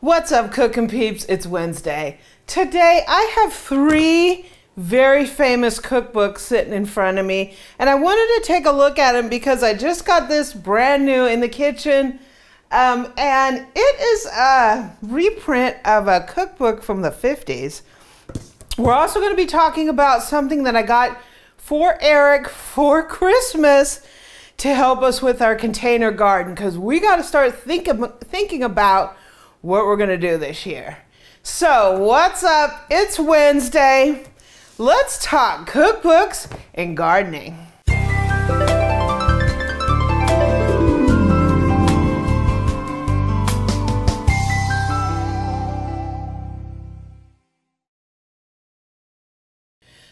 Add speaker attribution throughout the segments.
Speaker 1: What's up, cooking peeps? It's Wednesday. Today I have 3 very famous cookbooks sitting in front of me, and I wanted to take a look at them because I just got this brand new in the kitchen, and it is a reprint of a cookbook from the 50s. We're also going to be talking about something that I got for Eric for Christmas to help us with our container garden, because we got to start thinking about what we're going to do this year. So what's up? It's Wednesday. Let's talk cookbooks and gardening.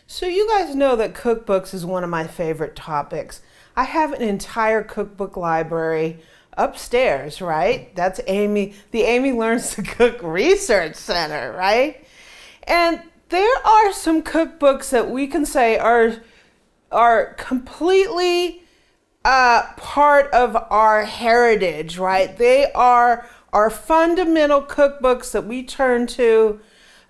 Speaker 1: So you guys know that cookbooks is one of my favorite topics. I have an entire cookbook library upstairs, right? That's Amy, the Amy Learns to Cook Research Center, right? And there are some cookbooks that we can say are completely part of our heritage, right? They are our fundamental cookbooks that we turn to,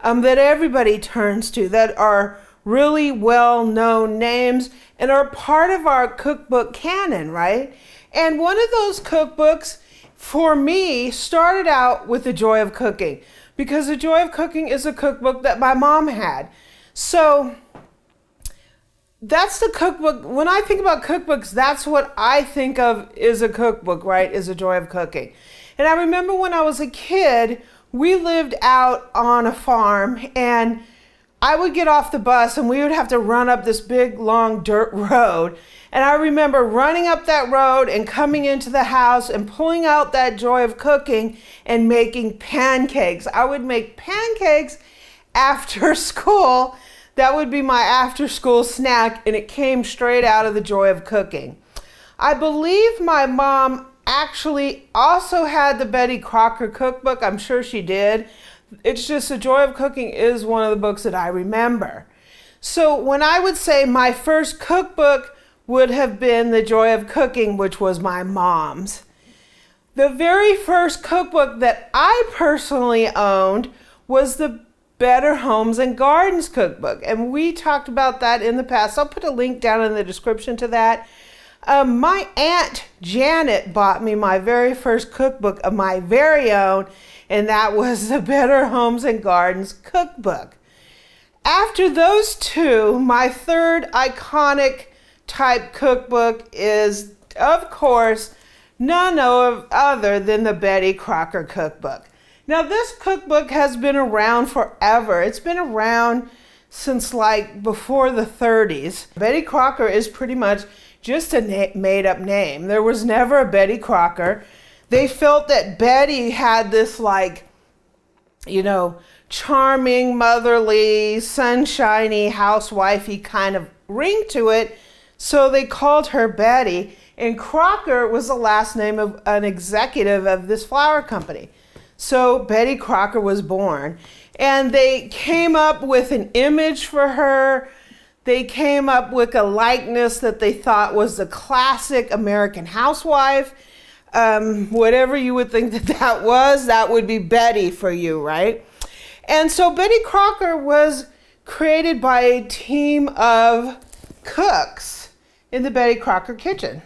Speaker 1: that everybody turns to, that are really well-known names and are part of our cookbook canon, right? And one of those cookbooks, for me, started out with The Joy of Cooking, because The Joy of Cooking is a cookbook that my mom had. So that's the cookbook. When I think about cookbooks, that's what I think of is a cookbook, right? Is The Joy of Cooking. And I remember when I was a kid, we lived out on a farm, and I would get off the bus and we would have to run up this big, long dirt road. And I remember running up that road and coming into the house and pulling out that Joy of Cooking and making pancakes. I would make pancakes after school. That would be my after school snack, and it came straight out of the Joy of Cooking. I believe my mom actually also had the Betty Crocker Cookbook. I'm sure she did. It's just The Joy of Cooking is one of the books that I remember. So when I would say my first cookbook would have been The Joy of Cooking, which was my mom's. The very first cookbook that I personally owned was the Better Homes and Gardens Cookbook, and we talked about that in the past. I'll put a link down in the description to that. My Aunt Janet bought me my very first cookbook of my very own, and that was the Better Homes and Gardens Cookbook. After those two, my third iconic type cookbook is, of course, none other than the Betty Crocker Cookbook. Now, this cookbook has been around forever. It's been around since like before the 30s. Betty Crocker is pretty much just a made-up name. There was never a Betty Crocker. They felt that Betty had this, like, you know, charming, motherly, sunshiny, housewifey kind of ring to it, so they called her Betty, and Crocker was the last name of an executive of this flour company. So Betty Crocker was born, and they came up with an image for her. They came up with a likeness that they thought was the classic American housewife. Whatever you would think that was, that would be Betty for you, right? And so Betty Crocker was created by a team of cooks in the Betty Crocker kitchen.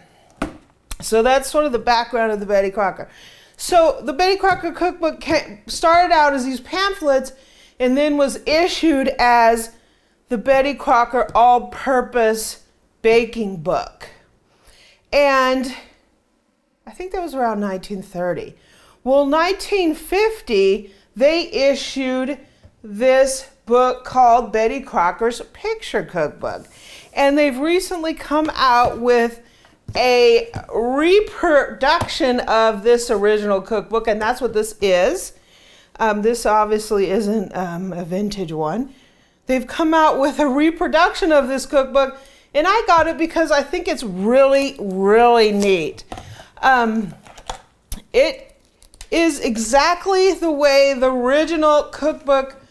Speaker 1: So that's sort of the background of the Betty Crocker. So the Betty Crocker Cookbook started out as these pamphlets and then was issued as the Betty Crocker All-Purpose Baking Book. And I think that was around 1930. Well, 1950, they issued this book called Betty Crocker's Picture Cookbook. And they've recently come out with a reproduction of this original cookbook, and that's what this is. This obviously isn't a vintage one. They've come out with a reproduction of this cookbook, and I got it because I think it's really, really neat. It is exactly the way the original cookbook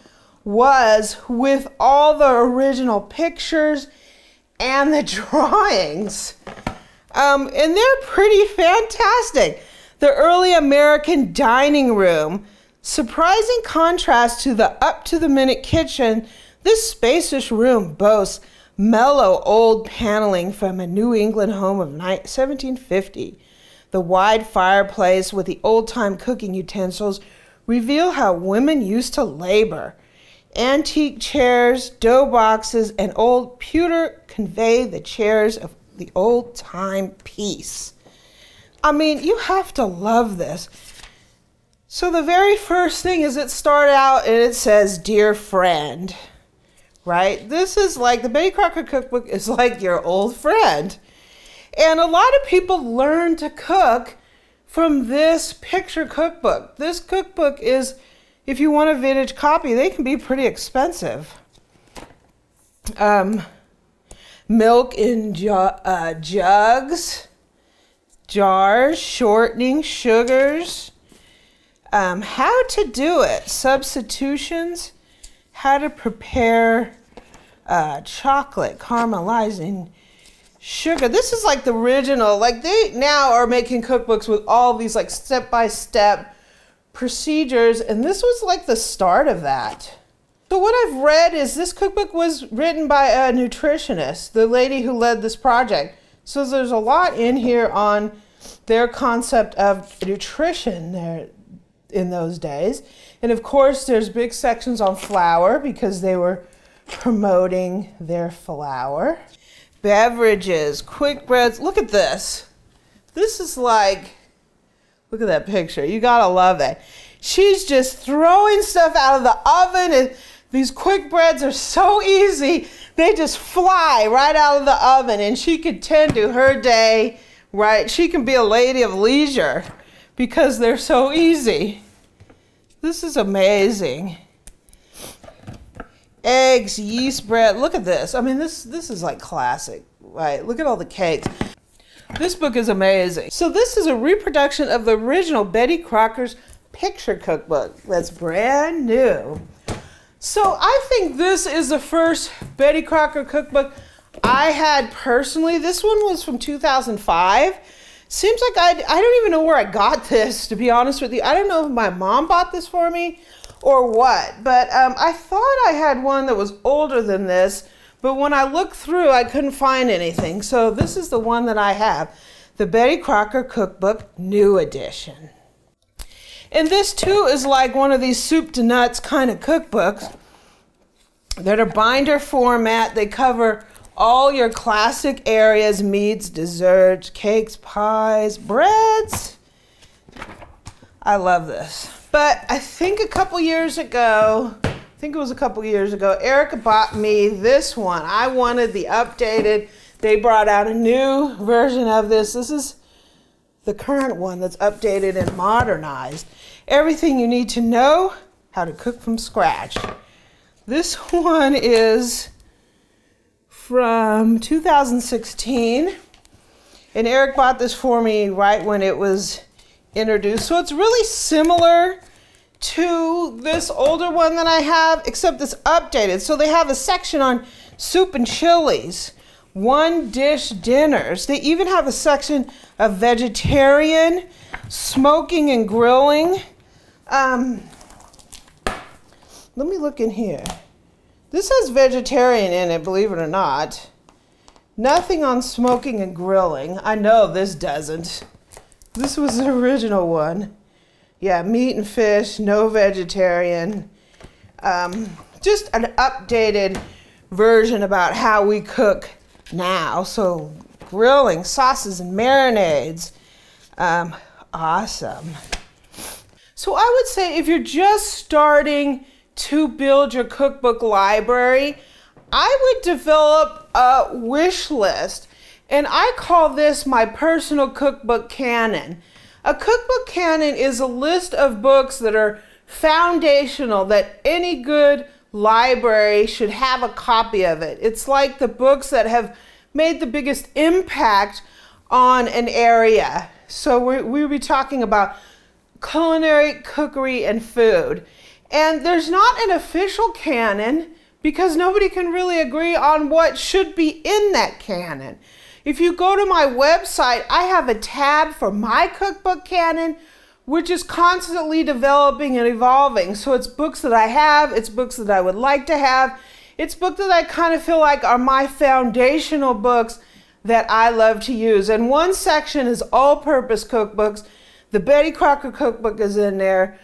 Speaker 1: was, with all the original pictures and the drawings. And they're pretty fantastic. The early American dining room, Surprising contrast to the up-to-the-minute kitchen, this spacious room boasts mellow old paneling from a New England home of 1750. The wide fireplace with the old-time cooking utensils reveal how women used to labor. Antique chairs, dough boxes, and old pewter convey the chairs of the old-time piece. I mean, you have to love this. So the very first thing is it started out and it says, "Dear friend," right? This is like, the Better Crocker Cookbook is like your old friend. And a lot of people learn to cook from this picture cookbook. This cookbook is, if you want a vintage copy, they can be pretty expensive. Milk in jugs, jars, shortening, sugars, how to do it, substitutions, how to prepare chocolate, caramelizing sugar. This is like the original, like they now are making cookbooks with all these like step-by-step procedures, and this was like the start of that. So what I've read is this cookbook was written by a nutritionist, the lady who led this project. So there's a lot in here on their concept of nutrition there in those days. And of course there's big sections on flour because they were promoting their flour. Beverages, quick breads. Look at this. This is like, look at that picture. You gotta love that. She's just throwing stuff out of the oven, and these quick breads are so easy. They just fly right out of the oven, and she could tend to her day, right? She can be a lady of leisure because they're so easy. This is amazing. Eggs, yeast bread. Look at this. I mean, this is like classic, right? Look at all the cakes. This book is amazing. So this is a reproduction of the original Betty Crocker's picture cookbook that's brand new. So I think this is the first Betty Crocker cookbook I had personally. This one was from 2005. Seems like I don't even know where I got this, to be honest with you. I don't know if my mom bought this for me or what, but I thought I had one that was older than this, but when I looked through, I couldn't find anything. So this is the one that I have, the Betty Crocker Cookbook New Edition. And this too is like one of these soup to nuts kind of cookbooks that are binder format. They cover all your classic areas: meats, desserts, cakes, pies, breads. I love this. But I think a couple years ago, Erica bought me this one. I wanted the updated. They brought out a new version of this. This is the current one that's updated and modernized. Everything you need to know how to cook from scratch. This one is from 2016, and Eric bought this for me right when it was introduced. So it's really similar to this older one that I have, except it's updated. So they have a section on soup and chilies, one dish dinners. They even have a section of vegetarian, smoking and grilling. Let me look in here. This has vegetarian in it, believe it or not. Nothing on smoking and grilling. I know this doesn't. This was the original one. Yeah, meat and fish, no vegetarian. Just an updated version about how we cook now. So grilling, sauces and marinades. Awesome. So I would say if you're just starting to build your cookbook library, I would develop a wish list. And I call this my personal cookbook canon. A cookbook canon is a list of books that are foundational, that any good library should have a copy of it. It's like the books that have made the biggest impact on an area. So we'll be talking about culinary, cookery, and food. And there's not an official canon because nobody can really agree on what should be in that canon. If you go to my website, I have a tab for my cookbook canon, which is constantly developing and evolving. So it's books that I have, it's books that I would like to have, it's books that I kind of feel like are my foundational books that I love to use. And one section is all-purpose cookbooks. The Better Crocker Cookbook is in there,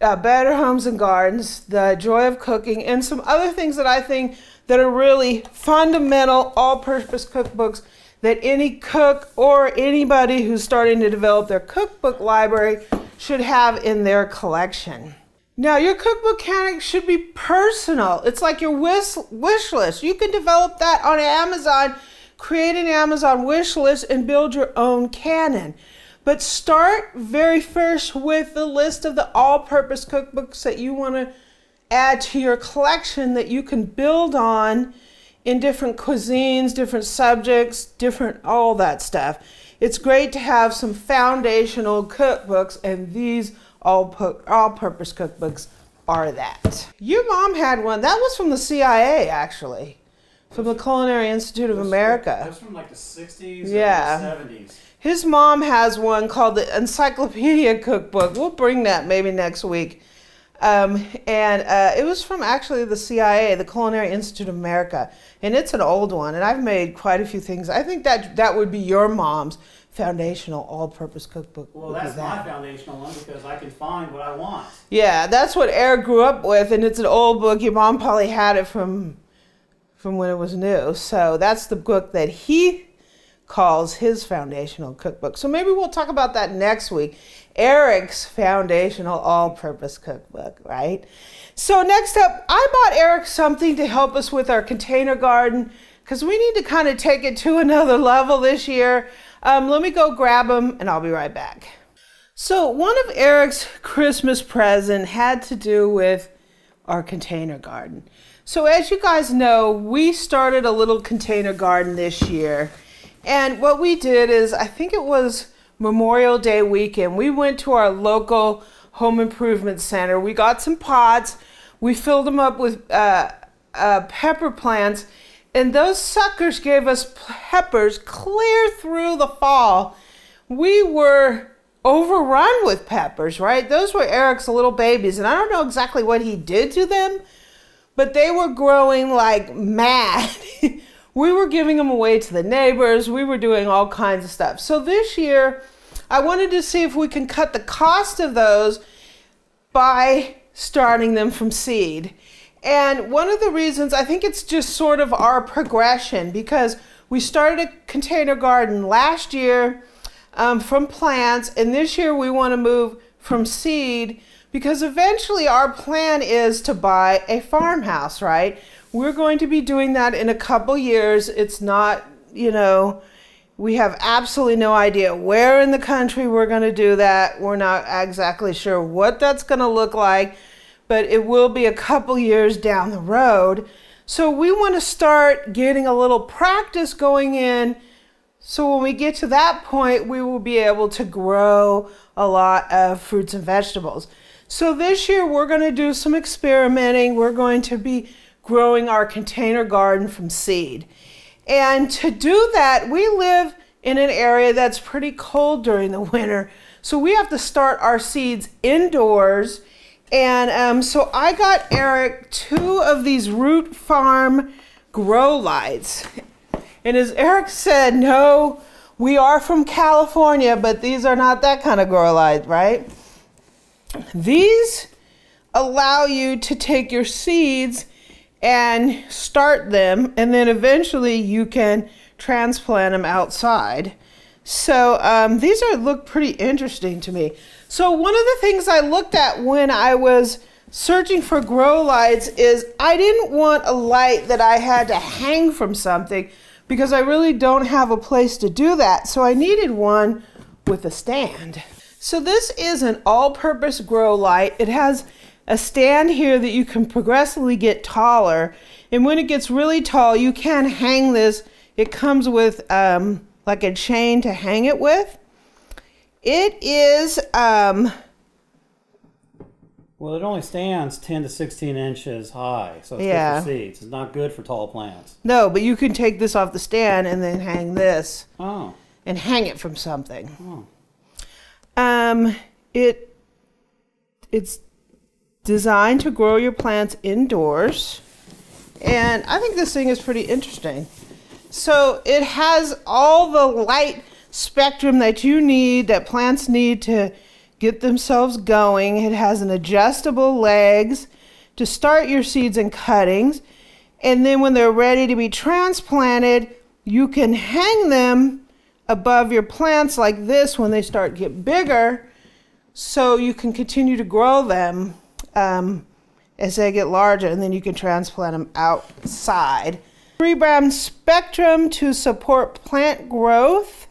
Speaker 1: Better Homes and Gardens, The Joy of Cooking, and some other things that I think that are really fundamental all-purpose cookbooks that any cook or anybody who's starting to develop their cookbook library should have in their collection. Now, your cookbook canon should be personal. It's like your wish list. You can develop that on Amazon, create an Amazon wish list, and build your own canon. But start very first with the list of the all-purpose cookbooks that you want to add to your collection that you can build on in different cuisines, different subjects, different all that stuff. It's great to have some foundational cookbooks, and these all-purpose cookbooks are that. Your mom had one. That was from the CIA, actually, from the Culinary Institute of America.
Speaker 2: That's from like the 60s
Speaker 1: yeah.
Speaker 2: or the 70s. His
Speaker 1: mom has one called the Encyclopedia Cookbook. We'll bring that maybe next week. It was from actually the CIA, the Culinary Institute of America, and it's an old one, and I've made quite a few things. I think that would be your mom's foundational all-purpose cookbook.
Speaker 2: Well, that's my foundational one because I can find what I want.
Speaker 1: Yeah, that's what Eric grew up with, and it's an old book. Your mom probably had it from when it was new, so that's the book that he calls his foundational cookbook. So maybe we'll talk about that next week. Eric's foundational all-purpose cookbook, right? So next up, I bought Eric something to help us with our container garden because we need to kind of take it to another level this year. Let me go grab him and I'll be right back. So one of Eric's Christmas presents had to do with our container garden. So as you guys know, we started a little container garden this year. And what we did is, I think it was Memorial Day weekend, we went to our local home improvement center. We got some pots, we filled them up with pepper plants, and those suckers gave us peppers clear through the fall. We were overrun with peppers, right? Those were Eric's little babies, and I don't know exactly what he did to them, but they were growing like mad. We were giving them away to the neighbors. We were doing all kinds of stuff. So this year, I wanted to see if we can cut the cost of those by starting them from seed. And one of the reasons, I think it's just sort of our progression, because we started a container garden last year from plants, and this year we want to move from seed because eventually our plan is to buy a farmhouse, right? We're going to be doing that in a couple years. It's not, you know, we have absolutely no idea where in the country we're going to do that. We're not exactly sure what that's going to look like, but it will be a couple years down the road. So we want to start getting a little practice going in, so when we get to that point, we will be able to grow a lot of fruits and vegetables. So this year we're going to do some experimenting. We're going to be growing our container garden from seed. And to do that, we live in an area that's pretty cold during the winter. So we have to start our seeds indoors. And so I got Eric 2 of these Root Farm grow lights. And as Eric said, no, we are from California, but these are not that kind of grow light, right? These allow you to take your seeds and start them, and then eventually you can transplant them outside. So these look pretty interesting to me. So one of the things I looked at when I was searching for grow lights is I didn't want a light that I had to hang from something, because I really don't have a place to do that. So I needed one with a stand. So this is an all-purpose grow light. It has a stand here that you can progressively get taller. And when it gets really tall, you can hang this. It comes with like a chain to hang it with. It is...
Speaker 2: well, it only stands 10 to 16 inches high, so it's good for seeds. It's not good for tall plants.
Speaker 1: No, but you can take this off the stand and then hang this.
Speaker 2: Oh.
Speaker 1: And hang it from something.
Speaker 2: Oh.
Speaker 1: it's designed to grow your plants indoors. And I think this thing is pretty interesting. So it has all the light spectrum that you need, that plants need to get themselves going. It has an adjustable legs to start your seeds and cuttings. And then when they're ready to be transplanted, you can hang them above your plants like this when they start to get bigger, so you can continue to grow them as they get larger, and then you can transplant them outside. 3-brand spectrum to support plant growth.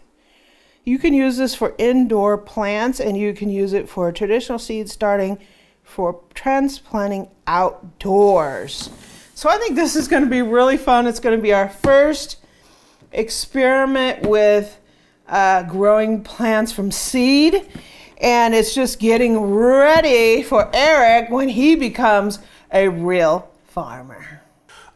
Speaker 1: You can use this for indoor plants, and you can use it for traditional seed starting for transplanting outdoors. So I think this is going to be really fun. It's going to be our first experiment with growing plants from seed, and it's just getting ready for Eric when he becomes a real farmer.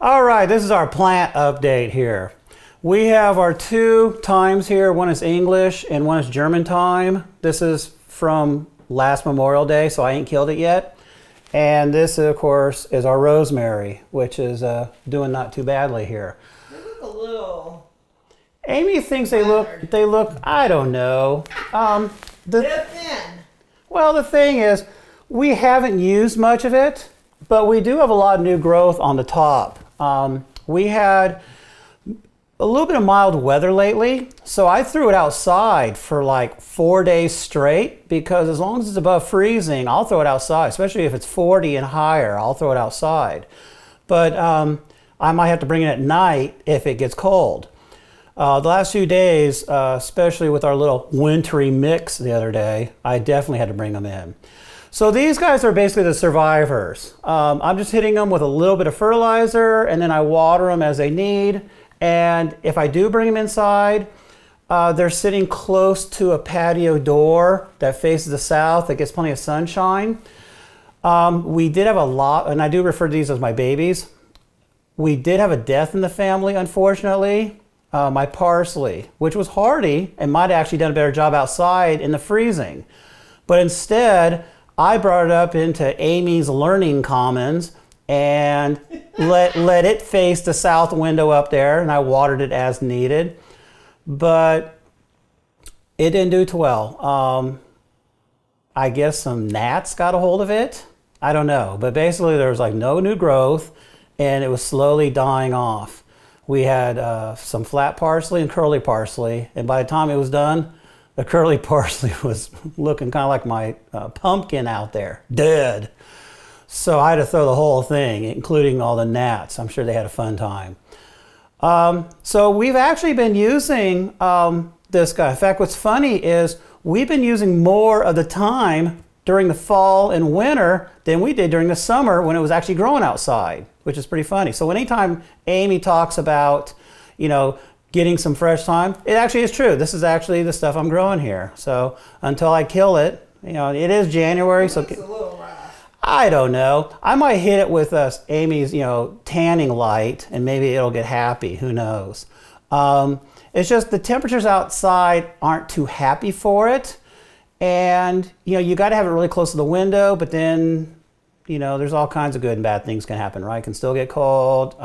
Speaker 2: All right, this is our plant update here. We have our 2 times here. One is English and one is German thyme. This is from last Memorial Day, so I ain't killed it yet. And this, of course, is our rosemary, which is doing not too badly here.
Speaker 1: They look a little...
Speaker 2: Amy thinks they look, I don't know.
Speaker 1: They're thin.
Speaker 2: Well, the thing is, we haven't used much of it, but we do have a lot of new growth on the top. We had a little bit of mild weather lately, so I threw it outside for like 4 days straight, because as long as it's above freezing, I'll throw it outside, especially if it's 40 and higher, I'll throw it outside. But I might have to bring it at night if it gets cold. The last few days, especially with our little wintry mix the other day, I definitely had to bring them in. So these guys are basically the survivors. I'm just hitting them with a little bit of fertilizer, and then I water them as they need. And if I do bring them inside, they're sitting close to a patio door that faces the south that gets plenty of sunshine. We did have a lot, and I do refer to these as my babies. We did have a death in the family, unfortunately. My parsley, which was hardy and might have actually done a better job outside in the freezing. But instead, I brought it up into Amy's learning commons and let it face the south window up there, and I watered it as needed. But it didn't do too well. I guess some gnats got a hold of it. I don't know. But basically, there was like no new growth, and it was slowly dying off. We had some flat parsley and curly parsley, and by the time it was done, the curly parsley was looking kind of like my pumpkin out there, dead. So I had to throw the whole thing, including all the gnats. I'm sure they had a fun time. So we've actually been using this guy. In fact, what's funny is we've been using more of the time during the fall and winter than we did during the summer when it was actually growing outside, which is pretty funny. So anytime Amy talks about, you know, getting some fresh thyme, it actually is true. This is actually the stuff I'm growing here. So until I kill it, you know, it is January. So
Speaker 1: it's a little rough.
Speaker 2: I don't know. I might hit it with Amy's, you know, tanning light, and maybe it'll get happy. Who knows? It's just the temperatures outside aren't too happy for it. And, you know, you got to have it really close to the window, but then, you know, there's all kinds of good and bad things can happen, right? It can still get cold.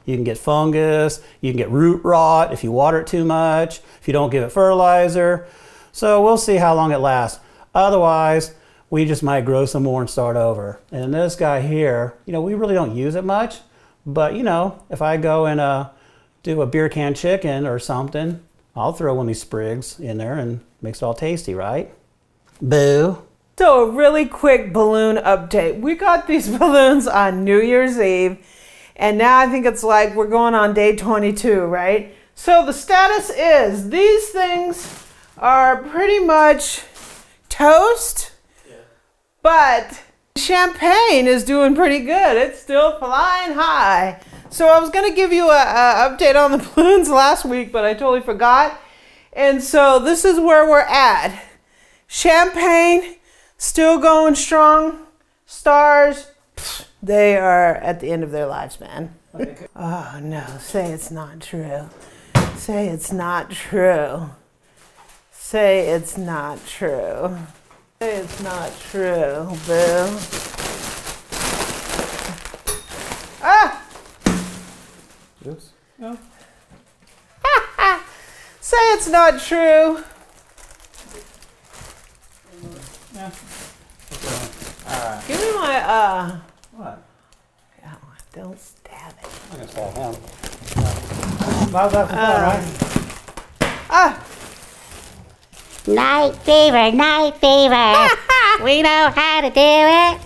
Speaker 2: You can get fungus. You can get root rot if you water it too much, if you don't give it fertilizer. So we'll see how long it lasts. Otherwise, we just might grow some more and start over. And this guy here, you know, we really don't use it much. But, you know, if I go and do a beer can chicken or something, I'll throw one of these sprigs in there and makes it all tasty, right? Boo.
Speaker 1: So a really quick balloon update. We got these balloons on New Year's Eve, and now I think it's like we're going on day 22, right? So the status is these things are pretty much toast, but champagne is doing pretty good. It's still flying high. So I was going to give you an update on the balloons last week, but I totally forgot. And so this is where we're at. Champagne, still going strong. Stars, they are at the end of their lives, man. Oh no, say it's not true. Say it's not true. Say it's not true. It's not true, Boo. Ah!
Speaker 2: Oops. No.
Speaker 1: Say it's not true.
Speaker 2: Yeah. Alright.
Speaker 1: Give me my,
Speaker 2: What?
Speaker 1: oh, don't stab it.
Speaker 2: I'm gonna stab him. How's that for fun, right?
Speaker 1: Ah!
Speaker 3: Night fever, night fever. We know how to do it.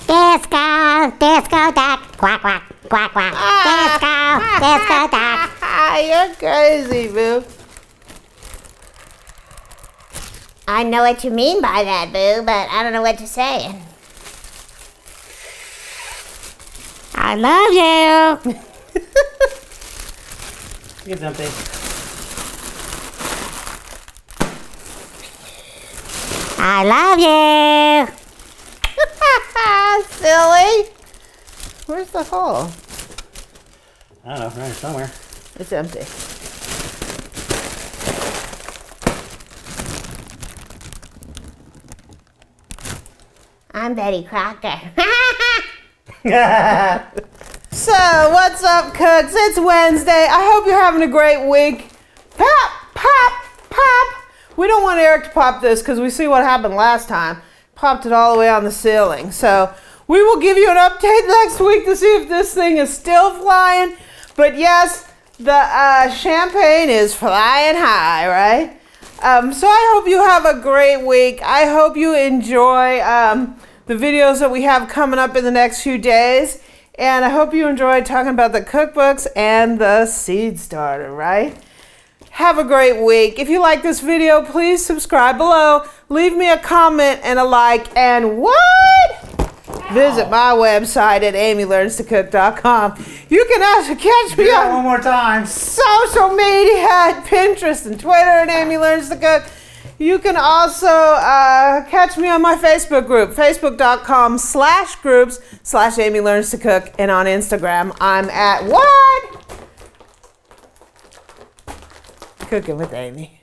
Speaker 3: Disco, disco duck, quack, quack, quack, quack. Disco, disco duck.
Speaker 1: You're crazy, Boo.
Speaker 3: I know what you mean by that, Boo, but I don't know what you're saying. I love you.
Speaker 2: It's empty.
Speaker 3: I love you.
Speaker 1: Silly. Where's the hole?
Speaker 2: I don't know, right here somewhere.
Speaker 1: It's empty.
Speaker 3: I'm Betty Crocker.
Speaker 1: So, what's up, cooks? It's Wednesday. I hope you're having a great week. Pop, pop, pop. We don't want Eric to pop this because we see what happened last time. Popped it all the way on the ceiling. So, we will give you an update next week to see if this thing is still flying. But yes, the champagne is flying high, right? So I hope you have a great week. I hope you enjoy the videos that we have coming up in the next few days. And I hope you enjoyed talking about the cookbooks and the seed starter, right? Have a great week. If you like this video, please subscribe below. Leave me a comment and a like. And what? Visit my website at amylearnstocook.com. You can also catch me on
Speaker 2: one more time.
Speaker 1: social media at Pinterest and Twitter at Amy Learns to Cook. You can also catch me on my Facebook group, facebook.com/groups/Amy Learns to Cook. And on Instagram, I'm at what? Cooking with Amy.